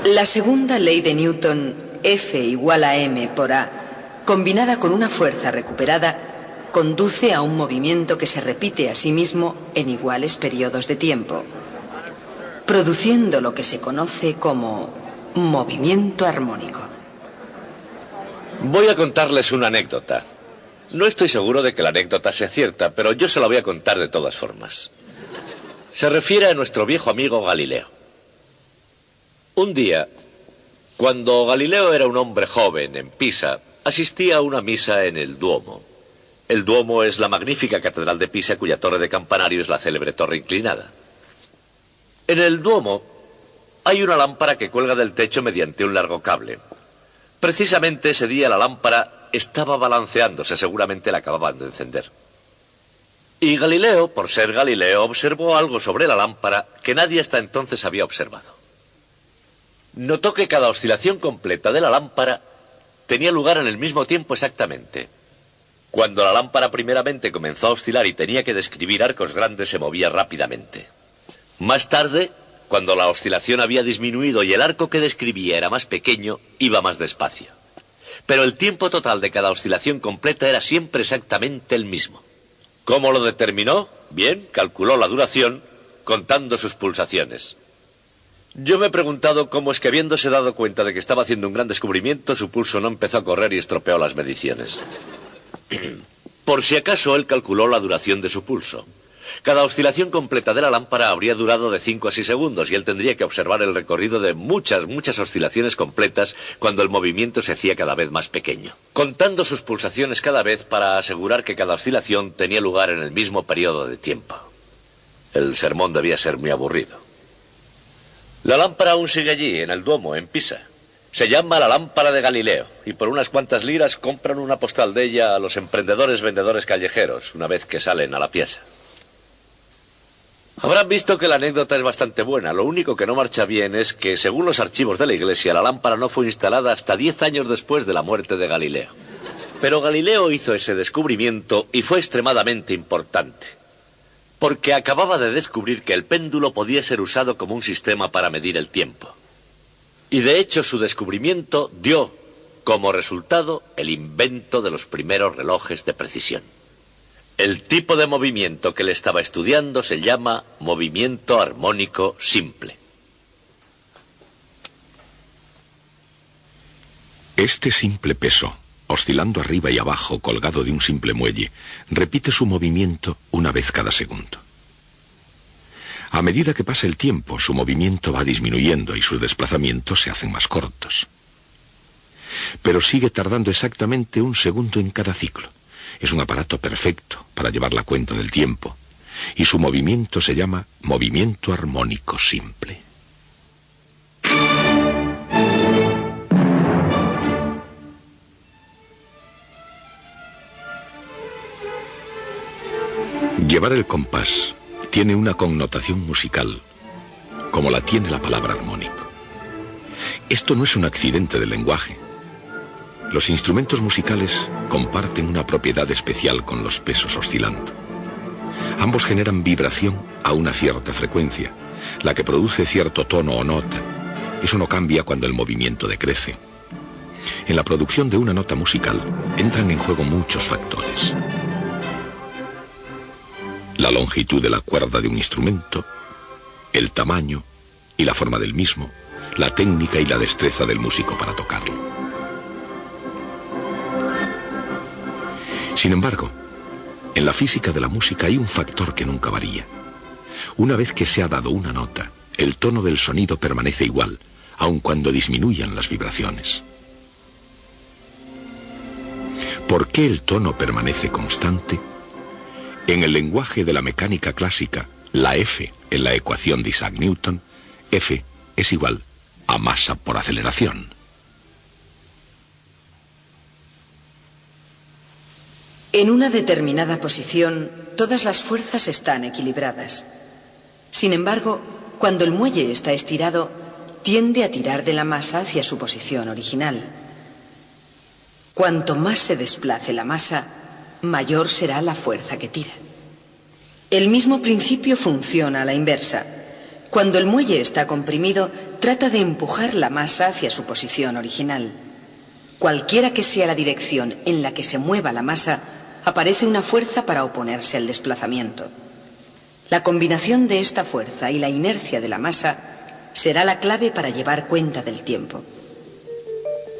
La segunda ley de Newton, F igual a m por a, combinada con una fuerza recuperada, conduce a un movimiento que se repite a sí mismo en iguales periodos de tiempo, produciendo lo que se conoce como movimiento armónico. Voy a contarles una anécdota. No estoy seguro de que la anécdota sea cierta, pero yo se la voy a contar de todas formas. Se refiere a nuestro viejo amigo Galileo. Un día, cuando Galileo era un hombre joven en Pisa, asistía a una misa en el Duomo. El Duomo es la magnífica catedral de Pisa, cuya torre de campanario es la célebre torre inclinada. En el Duomo hay una lámpara que cuelga del techo mediante un largo cable. Precisamente ese día la lámpara estaba balanceándose, seguramente la acababan de encender. Y Galileo, por ser Galileo, observó algo sobre la lámpara que nadie hasta entonces había observado. Notó que cada oscilación completa de la lámpara tenía lugar en el mismo tiempo exactamente. Cuando la lámpara primeramente comenzó a oscilar y tenía que describir arcos grandes, se movía rápidamente. Más tarde, cuando la oscilación había disminuido y el arco que describía era más pequeño, iba más despacio. Pero el tiempo total de cada oscilación completa era siempre exactamente el mismo. ¿Cómo lo determinó? Bien, calculó la duración contando sus pulsaciones. Yo me he preguntado cómo es que, habiéndose dado cuenta de que estaba haciendo un gran descubrimiento, su pulso no empezó a correr y estropeó las mediciones. Por si acaso, él calculó la duración de su pulso. Cada oscilación completa de la lámpara habría durado de 5 a 6 segundos y él tendría que observar el recorrido de muchas oscilaciones completas cuando el movimiento se hacía cada vez más pequeño, contando sus pulsaciones cada vez para asegurar que cada oscilación tenía lugar en el mismo periodo de tiempo. El sermón debía ser muy aburrido. La lámpara aún sigue allí, en el Duomo, en Pisa. Se llama la lámpara de Galileo, y por unas cuantas liras compran una postal de ella a los emprendedores vendedores callejeros, una vez que salen a la piazza. Habrán visto que la anécdota es bastante buena. Lo único que no marcha bien es que, según los archivos de la iglesia, la lámpara no fue instalada hasta 10 años después de la muerte de Galileo. Pero Galileo hizo ese descubrimiento y fue extremadamente importante, porque acababa de descubrir que el péndulo podía ser usado como un sistema para medir el tiempo. Y de hecho su descubrimiento dio como resultado el invento de los primeros relojes de precisión. El tipo de movimiento que él estaba estudiando se llama movimiento armónico simple. Este simple peso, oscilando arriba y abajo colgado de un simple muelle, repite su movimiento una vez cada segundo. A medida que pasa el tiempo, su movimiento va disminuyendo y sus desplazamientos se hacen más cortos. Pero sigue tardando exactamente 1 segundo en cada ciclo. Es un aparato perfecto para llevar la cuenta del tiempo, y su movimiento se llama movimiento armónico simple. Llevar el compás tiene una connotación musical, como la tiene la palabra armónico. Esto no es un accidente del lenguaje. Los instrumentos musicales comparten una propiedad especial con los pesos oscilando. Ambos generan vibración a una cierta frecuencia, la que produce cierto tono o nota. Eso no cambia cuando el movimiento decrece. En la producción de una nota musical entran en juego muchos factores. La longitud de la cuerda de un instrumento, el tamaño y la forma del mismo, la técnica y la destreza del músico para tocarlo. Sin embargo, en la física de la música hay un factor que nunca varía. Una vez que se ha dado una nota, el tono del sonido permanece igual, aun cuando disminuyan las vibraciones. ¿Por qué el tono permanece constante? En el lenguaje de la mecánica clásica, la F en la ecuación de Isaac Newton, F es igual a masa por aceleración. En una determinada posición, todas las fuerzas están equilibradas. Sin embargo, cuando el muelle está estirado, tiende a tirar de la masa hacia su posición original. Cuanto más se desplace la masa, mayor será la fuerza que tira. El mismo principio funciona a la inversa. Cuando el muelle está comprimido, trata de empujar la masa hacia su posición original. Cualquiera que sea la dirección en la que se mueva la masa, aparece una fuerza para oponerse al desplazamiento. La combinación de esta fuerza y la inercia de la masa será la clave para llevar cuenta del tiempo.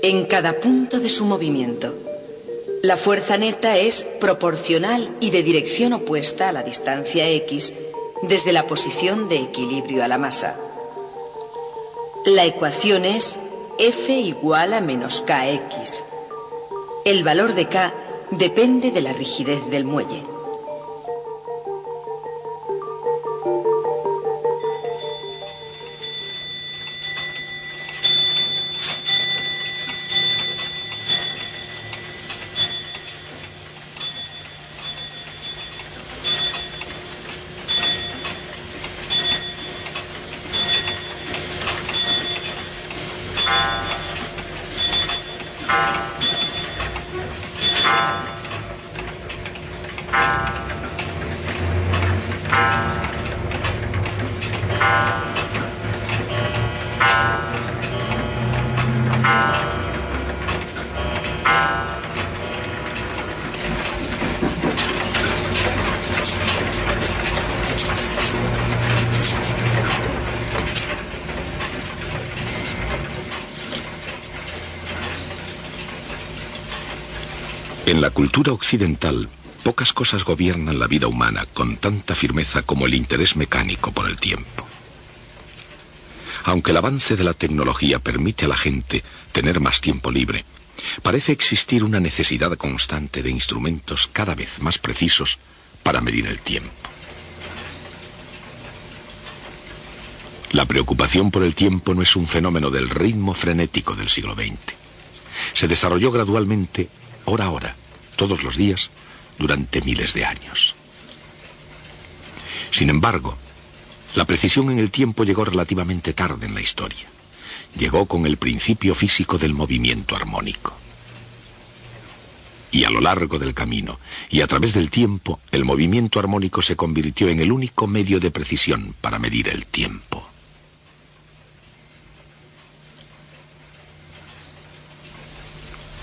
En cada punto de su movimiento, la fuerza neta es proporcional y de dirección opuesta a la distancia x desde la posición de equilibrio a la masa. La ecuación es F igual a menos kx. El valor de k depende de la rigidez del muelle. En la cultura occidental, pocas cosas gobiernan la vida humana con tanta firmeza como el interés mecánico por el tiempo. Aunque el avance de la tecnología permite a la gente tener más tiempo libre, parece existir una necesidad constante de instrumentos cada vez más precisos para medir el tiempo. La preocupación por el tiempo no es un fenómeno del ritmo frenético del siglo XX. Se desarrolló gradualmente, hora a hora, todos los días, durante miles de años. Sin embargo, la precisión en el tiempo llegó relativamente tarde en la historia. Llegó con el principio físico del movimiento armónico. Y a lo largo del camino, y a través del tiempo, el movimiento armónico se convirtió en el único medio de precisión para medir el tiempo.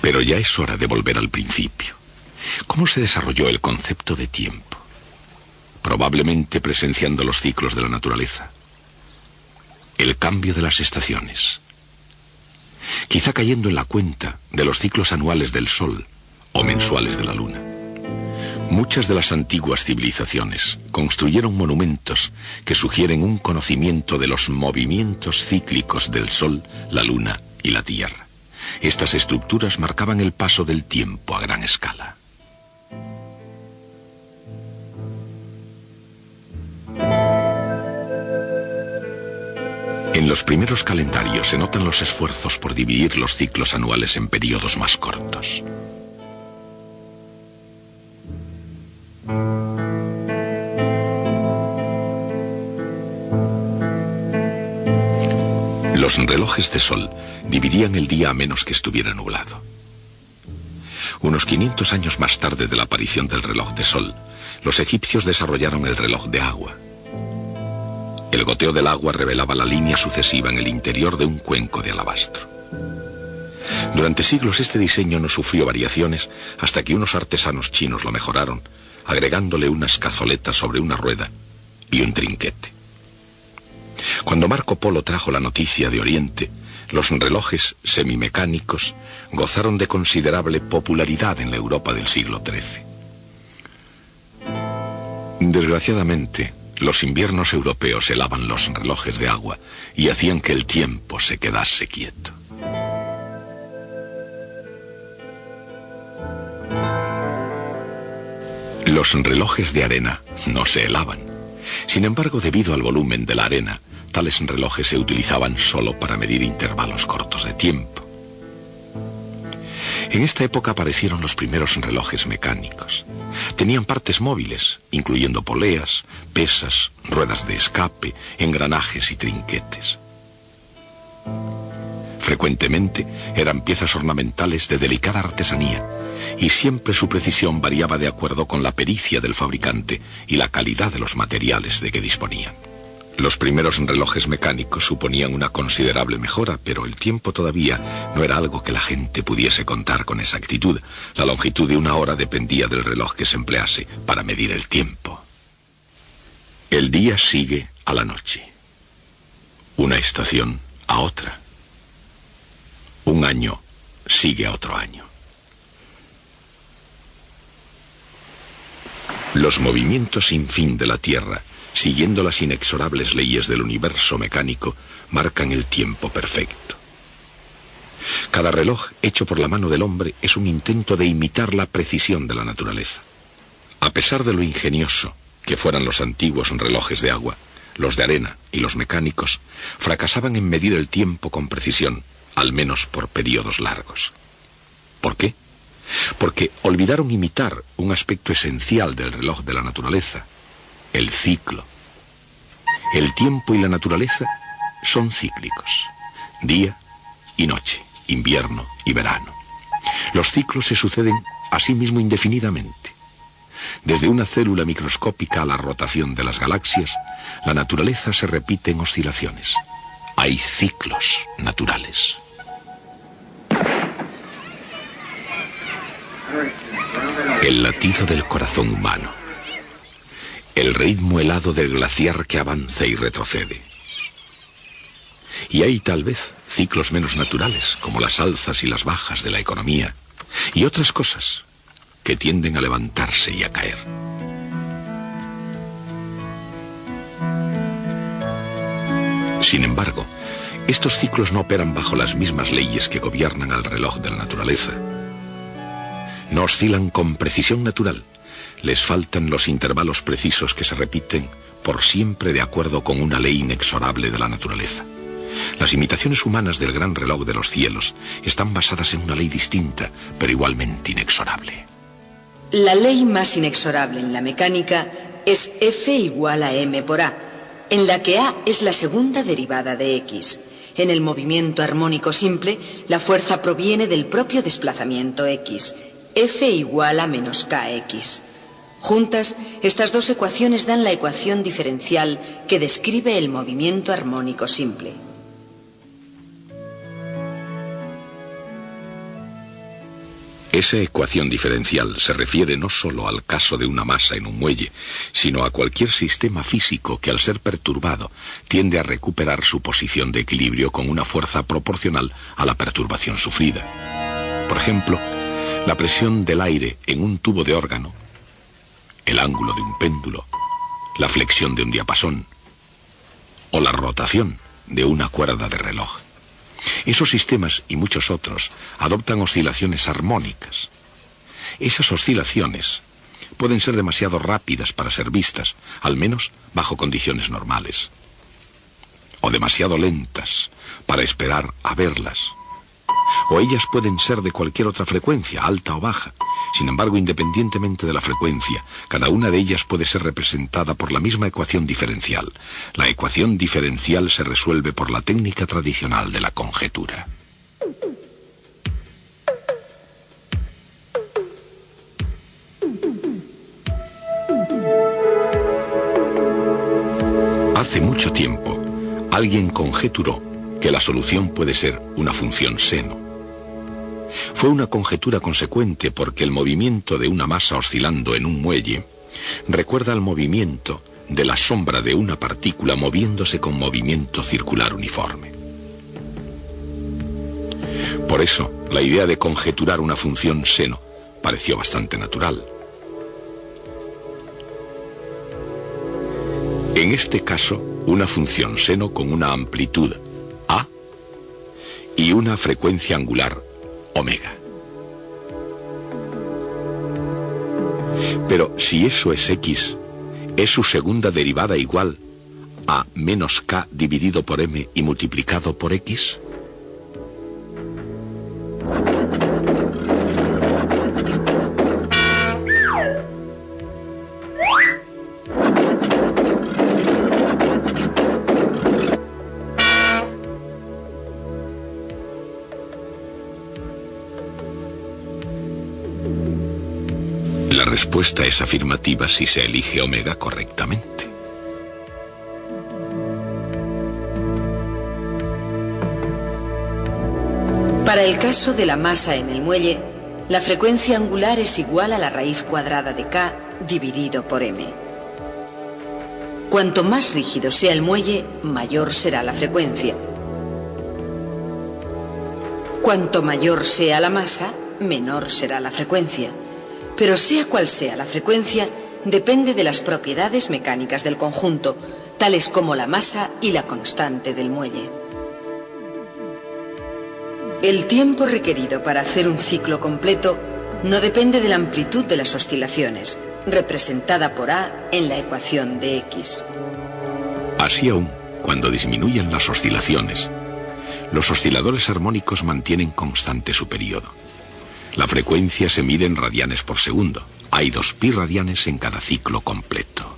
Pero ya es hora de volver al principio. ¿Cómo se desarrolló el concepto de tiempo? Probablemente presenciando los ciclos de la naturaleza. El cambio de las estaciones. Quizá cayendo en la cuenta de los ciclos anuales del Sol o mensuales de la Luna. Muchas de las antiguas civilizaciones construyeron monumentos que sugieren un conocimiento de los movimientos cíclicos del Sol, la Luna y la Tierra. Estas estructuras marcaban el paso del tiempo a gran escala. En los primeros calendarios se notan los esfuerzos por dividir los ciclos anuales en periodos más cortos. Los relojes de sol dividían el día a menos que estuviera nublado. Unos 500 años más tarde de la aparición del reloj de sol, los egipcios desarrollaron el reloj de agua. El goteo del agua revelaba la línea sucesiva en el interior de un cuenco de alabastro. Durante siglos este diseño no sufrió variaciones hasta que unos artesanos chinos lo mejoraron, agregándole unas cazoletas sobre una rueda y un trinquete. Cuando Marco Polo trajo la noticia de Oriente, los relojes semimecánicos gozaron de considerable popularidad en la Europa del siglo XIII. Desgraciadamente, los inviernos europeos helaban los relojes de agua y hacían que el tiempo se quedase quieto. Los relojes de arena no se helaban. Sin embargo, debido al volumen de la arena, tales relojes se utilizaban solo para medir intervalos cortos de tiempo. En esta época aparecieron los primeros relojes mecánicos. Tenían partes móviles, incluyendo poleas, pesas, ruedas de escape, engranajes y trinquetes. Frecuentemente eran piezas ornamentales de delicada artesanía, y siempre su precisión variaba de acuerdo con la pericia del fabricante y la calidad de los materiales de que disponían. Los primeros relojes mecánicos suponían una considerable mejora, pero el tiempo todavía no era algo que la gente pudiese contar con exactitud. La longitud de una hora dependía del reloj que se emplease para medir el tiempo. El día sigue a la noche. Una estación a otra. Un año sigue a otro año. Los movimientos sin fin de la Tierra, siguiendo las inexorables leyes del universo mecánico, marcan el tiempo perfecto. Cada reloj hecho por la mano del hombre es un intento de imitar la precisión de la naturaleza. A pesar de lo ingenioso que fueran los antiguos relojes de agua, los de arena y los mecánicos fracasaban en medir el tiempo con precisión, al menos por periodos largos. ¿Por qué? Porque olvidaron imitar un aspecto esencial del reloj de la naturaleza: el ciclo. El tiempo y la naturaleza son cíclicos. Día y noche, invierno y verano. Los ciclos se suceden a sí mismo indefinidamente. Desde una célula microscópica a la rotación de las galaxias, la naturaleza se repite en oscilaciones. Hay ciclos naturales. El latido del corazón humano. El ritmo helado del glaciar que avanza y retrocede. Y hay tal vez ciclos menos naturales, como las alzas y las bajas de la economía, y otras cosas que tienden a levantarse y a caer. Sin embargo, estos ciclos no operan bajo las mismas leyes que gobiernan al reloj de la naturaleza. No oscilan con precisión natural. Les faltan los intervalos precisos que se repiten por siempre de acuerdo con una ley inexorable de la naturaleza. Las imitaciones humanas del gran reloj de los cielos están basadas en una ley distinta, pero igualmente inexorable. La ley más inexorable en la mecánica es F igual a m por a, en la que a es la segunda derivada de x. En el movimiento armónico simple, la fuerza proviene del propio desplazamiento x. F igual a menos kx. Juntas, estas dos ecuaciones dan la ecuación diferencial que describe el movimiento armónico simple. Esa ecuación diferencial se refiere no solo al caso de una masa en un muelle, sino a cualquier sistema físico que al ser perturbado tiende a recuperar su posición de equilibrio con una fuerza proporcional a la perturbación sufrida. Por ejemplo, la presión del aire en un tubo de órgano, el ángulo de un péndulo, la flexión de un diapasón o la rotación de una cuerda de reloj. Esos sistemas y muchos otros adoptan oscilaciones armónicas. Esas oscilaciones pueden ser demasiado rápidas para ser vistas, al menos bajo condiciones normales, o demasiado lentas para esperar a verlas. O ellas pueden ser de cualquier otra frecuencia, alta o baja. Sin embargo, independientemente de la frecuencia, cada una de ellas puede ser representada por la misma ecuación diferencial. La ecuación diferencial se resuelve por la técnica tradicional de la conjetura. Hace mucho tiempo, alguien conjeturó que la solución puede ser una función seno. Fue una conjetura consecuente porque el movimiento de una masa oscilando en un muelle recuerda al movimiento de la sombra de una partícula moviéndose con movimiento circular uniforme. Por eso, la idea de conjeturar una función seno pareció bastante natural. En este caso, una función seno con una amplitud a y una frecuencia angular omega. Pero si eso es x, ¿es su segunda derivada igual a menos k dividido por m y multiplicado por x? La respuesta es afirmativa si se elige omega correctamente. Para el caso de la masa en el muelle, la frecuencia angular es igual a la raíz cuadrada de K dividido por M. Cuanto más rígido sea el muelle, mayor será la frecuencia. Cuanto mayor sea la masa, menor será la frecuencia. Pero sea cual sea la frecuencia, depende de las propiedades mecánicas del conjunto, tales como la masa y la constante del muelle. El tiempo requerido para hacer un ciclo completo no depende de la amplitud de las oscilaciones, representada por A en la ecuación de X. Así aún, cuando disminuyen las oscilaciones, los osciladores armónicos mantienen constante su periodo. La frecuencia se mide en radianes por segundo. Hay 2 pi radianes en cada ciclo completo.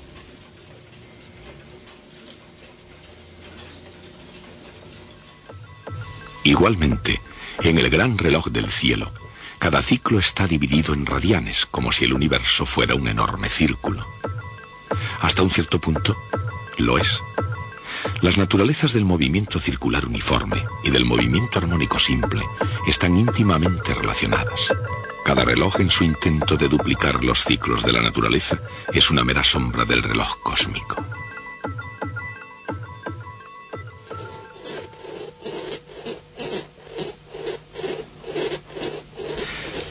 Igualmente, en el gran reloj del cielo, cada ciclo está dividido en radianes, como si el universo fuera un enorme círculo. Hasta un cierto punto, lo es. Las naturalezas del movimiento circular uniforme y del movimiento armónico simple están íntimamente relacionadas. Cada reloj, en su intento de duplicar los ciclos de la naturaleza, es una mera sombra del reloj cósmico.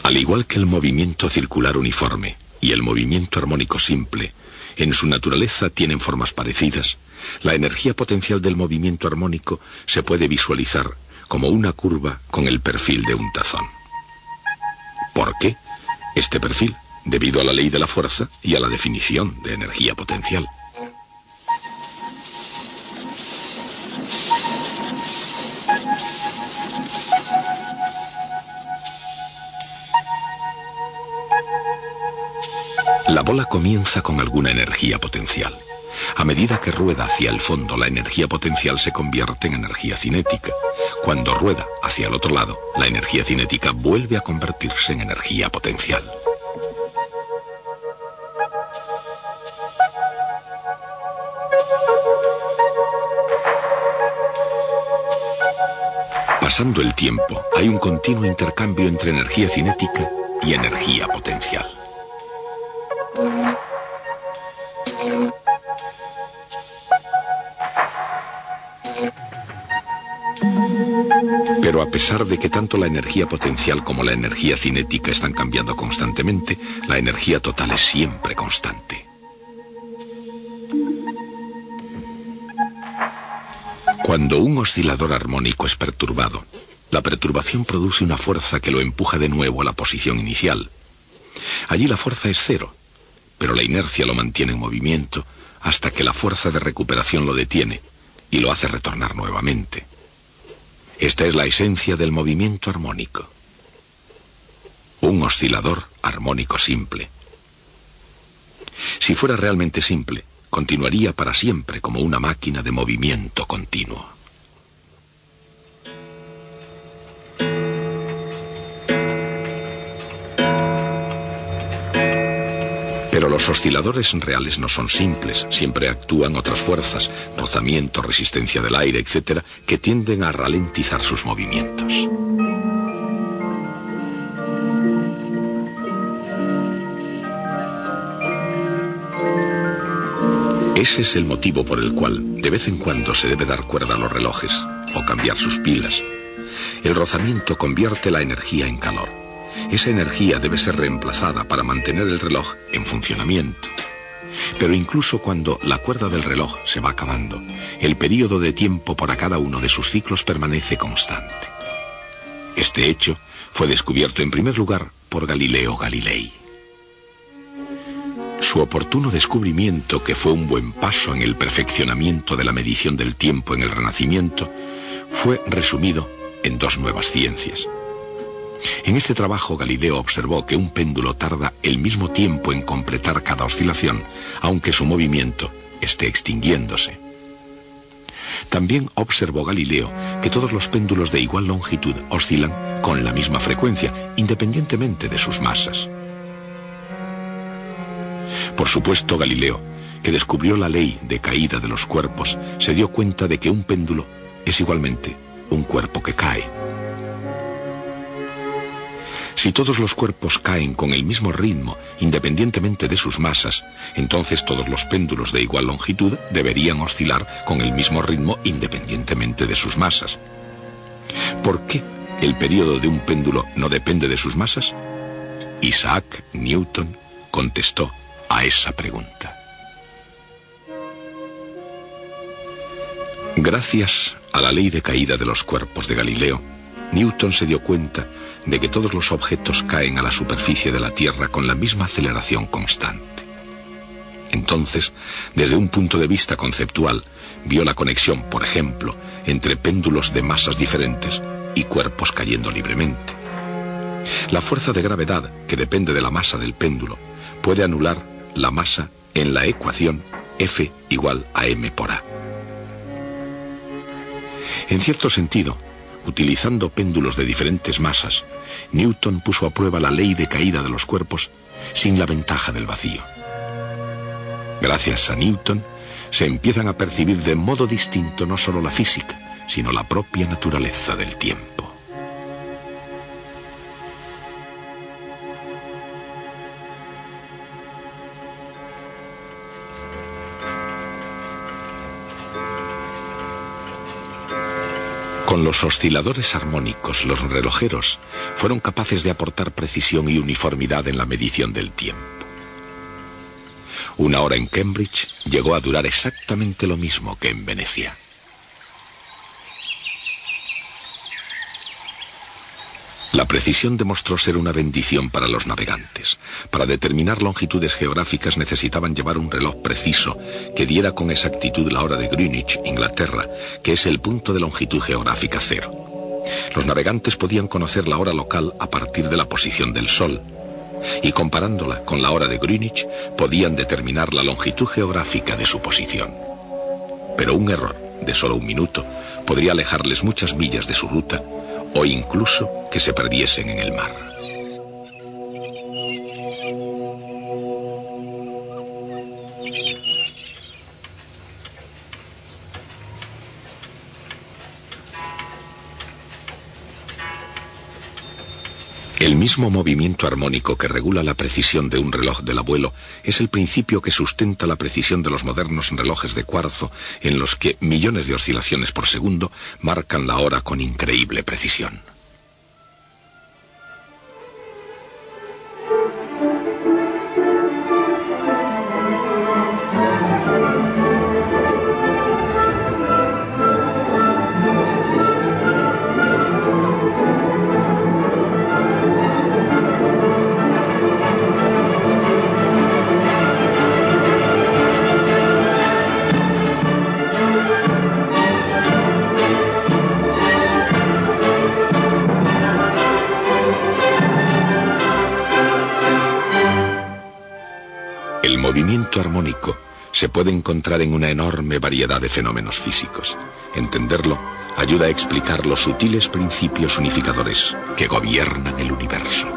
Al igual que el movimiento circular uniforme y el movimiento armónico simple, en su naturaleza tienen formas parecidas, la energía potencial del movimiento armónico se puede visualizar como una curva con el perfil de un tazón. ¿Por qué? Este perfil, debido a la ley de la fuerza y a la definición de energía potencial. La bola comienza con alguna energía potencial. A medida que rueda hacia el fondo, la energía potencial se convierte en energía cinética. Cuando rueda hacia el otro lado, la energía cinética vuelve a convertirse en energía potencial. Pasando el tiempo, hay un continuo intercambio entre energía cinética y energía potencial. Pero a pesar de que tanto la energía potencial como la energía cinética están cambiando constantemente, la energía total es siempre constante. Cuando un oscilador armónico es perturbado, la perturbación produce una fuerza que lo empuja de nuevo a la posición inicial. Allí la fuerza es cero, pero la inercia lo mantiene en movimiento hasta que la fuerza de recuperación lo detiene y lo hace retornar nuevamente. Esta es la esencia del movimiento armónico. Un oscilador armónico simple. Si fuera realmente simple, continuaría para siempre como una máquina de movimiento continuo. Pero los osciladores reales no son simples, siempre actúan otras fuerzas, rozamiento, resistencia del aire, etc., que tienden a ralentizar sus movimientos. Ese es el motivo por el cual de vez en cuando se debe dar cuerda a los relojes o cambiar sus pilas. El rozamiento convierte la energía en calor. Esa energía debe ser reemplazada para mantener el reloj en funcionamiento. Pero incluso cuando la cuerda del reloj se va acabando, el período de tiempo para cada uno de sus ciclos permanece constante. Este hecho fue descubierto en primer lugar por Galileo Galilei. Su oportuno descubrimiento, que fue un buen paso en el perfeccionamiento de la medición del tiempo en el Renacimiento, fue resumido en 2 nuevas ciencias. En este trabajo, Galileo observó que un péndulo tarda el mismo tiempo en completar cada oscilación, aunque su movimiento esté extinguiéndose. También observó Galileo que todos los péndulos de igual longitud oscilan con la misma frecuencia, independientemente de sus masas. Por supuesto, Galileo, que descubrió la ley de caída de los cuerpos, se dio cuenta de que un péndulo es igualmente un cuerpo que cae. Si todos los cuerpos caen con el mismo ritmo, independientemente de sus masas, entonces todos los péndulos de igual longitud deberían oscilar con el mismo ritmo independientemente de sus masas. ¿Por qué el período de un péndulo no depende de sus masas? Isaac Newton contestó a esa pregunta. Gracias a la ley de caída de los cuerpos de Galileo, Newton se dio cuenta de que todos los objetos caen a la superficie de la Tierra con la misma aceleración constante. Entonces, desde un punto de vista conceptual, vio la conexión, por ejemplo, entre péndulos de masas diferentes y cuerpos cayendo libremente. La fuerza de gravedad, que depende de la masa del péndulo, puede anular la masa en la ecuación F igual a m por A. En cierto sentido, utilizando péndulos de diferentes masas, Newton puso a prueba la ley de caída de los cuerpos sin la ventaja del vacío. Gracias a Newton, se empiezan a percibir de modo distinto no solo la física, sino la propia naturaleza del tiempo. Con los osciladores armónicos, los relojeros fueron capaces de aportar precisión y uniformidad en la medición del tiempo. Una hora en Cambridge llegó a durar exactamente lo mismo que en Venecia. La precisión demostró ser una bendición para los navegantes. Para determinar longitudes geográficas necesitaban llevar un reloj preciso que diera con exactitud la hora de Greenwich, Inglaterra, que es el punto de longitud geográfica cero. Los navegantes podían conocer la hora local a partir de la posición del sol, y comparándola con la hora de Greenwich podían determinar la longitud geográfica de su posición. Pero un error de solo un minuto podría alejarles muchas millas de su ruta, o incluso que se perdiesen en el mar. El mismo movimiento armónico que regula la precisión de un reloj del abuelo es el principio que sustenta la precisión de los modernos relojes de cuarzo, en los que millones de oscilaciones por segundo marcan la hora con increíble precisión. El movimiento armónico se puede encontrar en una enorme variedad de fenómenos físicos. Entenderlo ayuda a explicar los sutiles principios unificadores que gobiernan el universo.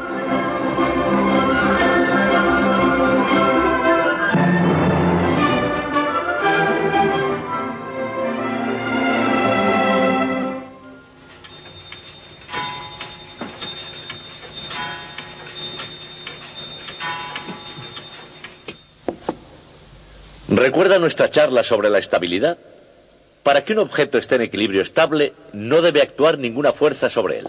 ¿Recuerda nuestra charla sobre la estabilidad? Para que un objeto esté en equilibrio estable, no debe actuar ninguna fuerza sobre él.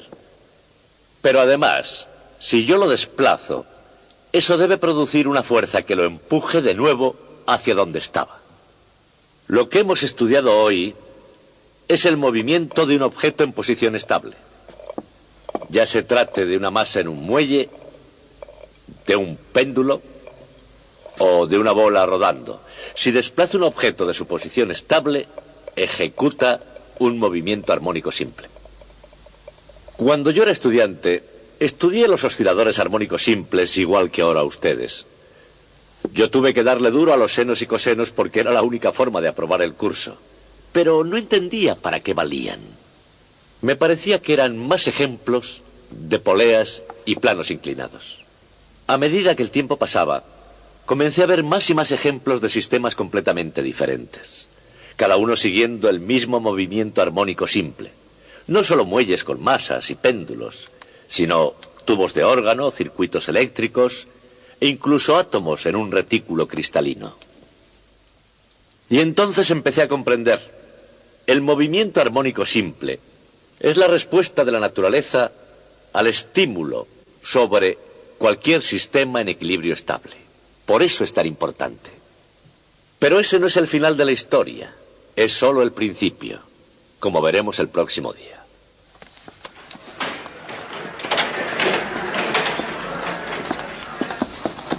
Pero además, si yo lo desplazo, eso debe producir una fuerza que lo empuje de nuevo hacia donde estaba. Lo que hemos estudiado hoy es el movimiento de un objeto en posición estable. Ya se trate de una masa en un muelle, de un péndulo o de una bola rodando. Si desplaza un objeto de su posición estable, ejecuta un movimiento armónico simple. Cuando yo era estudiante, estudié los osciladores armónicos simples igual que ahora ustedes. Yo tuve que darle duro a los senos y cosenos porque era la única forma de aprobar el curso. Pero no entendía para qué valían. Me parecía que eran más ejemplos de poleas y planos inclinados. A medida que el tiempo pasaba, comencé a ver más y más ejemplos de sistemas completamente diferentes, cada uno siguiendo el mismo movimiento armónico simple. No solo muelles con masas y péndulos, sino tubos de órgano, circuitos eléctricos e incluso átomos en un retículo cristalino. Y entonces empecé a comprender. El movimiento armónico simple es la respuesta de la naturaleza al estímulo sobre cualquier sistema en equilibrio estable. Por eso es tan importante. Pero ese no es el final de la historia, es solo el principio, como veremos el próximo día.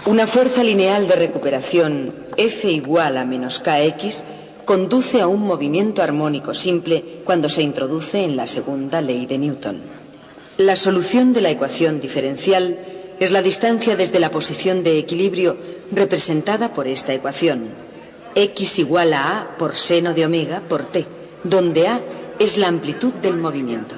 Una fuerza lineal de recuperación F igual a menos kx conduce a un movimiento armónico simple cuando se introduce en la segunda ley de Newton. La solución de la ecuación diferencial es la distancia desde la posición de equilibrio representada por esta ecuación. X igual a por seno de omega por t, donde a es la amplitud del movimiento.